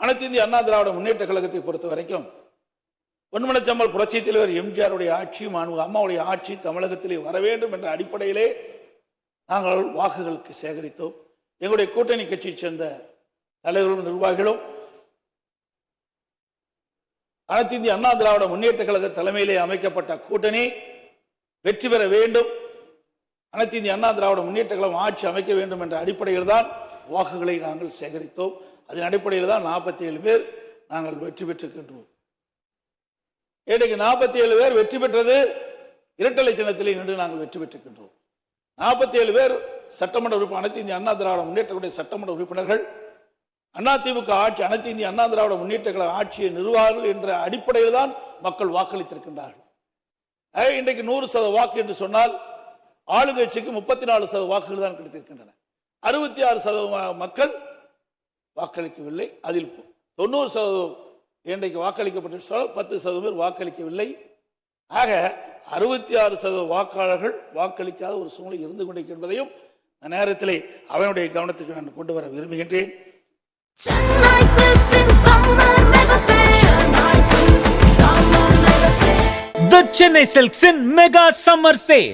அனைத்து இந்திய அண்ணா திராவிட முன்னேற்ற கழகத்தை பொறுத்த வரைக்கும் பொன்மனச்சம்பல் புரட்சி தலைவர் எம்ஜிஆருடைய ஆட்சி, அம்மாவுடைய ஆட்சி தமிழகத்திலே வர வேண்டும் என்ற அடிப்படையிலே நாங்கள் வாக்குகளுக்கு சேகரித்தோம். எங்களுடைய கூட்டணி கட்சியை சேர்ந்த தலைவர்களும் நிர்வாகிகளும் அனைத்து இந்திய அண்ணா திராவிட முன்னேற்ற கழக தலைமையிலே அமைக்கப்பட்ட கூட்டணி வெற்றி பெற வேண்டும், அனைத்து இந்திய அண்ணா திராவிட முன்னேற்ற கழகம் ஆட்சி அமைக்க வேண்டும் என்ற அடிப்படையில் தான் வாக்குகளை நாங்கள் சேகரித்தோம். அதன் அடிப்படையில் தான் 47 பேர் நாங்கள் வெற்றி பெற்றிருக்கின்றோம். இன்றைக்கு 47 பேர் வெற்றி பெற்றது இரட்டலை சின்னத்திலே நின்று நாங்கள் வெற்றி பெற்றிருக்கின்றோம். 47 பேர் சட்டமன்ற உறுப்பினர், அனைத்து இந்திய அண்ணா திராவிட முன்னேற்ற சட்டமன்ற உறுப்பினர்கள், அதிமுக ஆட்சி, அனைத்து இந்திய அண்ணா திராவிட முன்னேற்ற கழக ஆட்சியை நிர்வாகிகள் என்ற அடிப்படையில் தான் மக்கள் வாக்களித்திருக்கின்றார்கள். இன்றைக்கு 100% வாக்கு என்று சொன்னால் ஆளுங்கட்சிக்கு 34% வாக்குகள் தான் கிடைத்திருக்கின்றன. 66% மக்கள் வாக்களிக்கவில்லை. அதில் 90% இன்றைக்கு வாக்களிக்கப்பட்ட 10% பேர் வாக்களிக்கவில்லை. ஆக 66% வாக்காளர்கள் வாக்களிக்காத ஒரு சூழ்நிலை இருந்து கொண்டிருக்கின்றதையும் நேரத்திலே அவனுடைய கவனத்துக்கு நான் கொண்டு வர விரும்புகின்றேன். The Chennai Silks in Mega Summer Sale.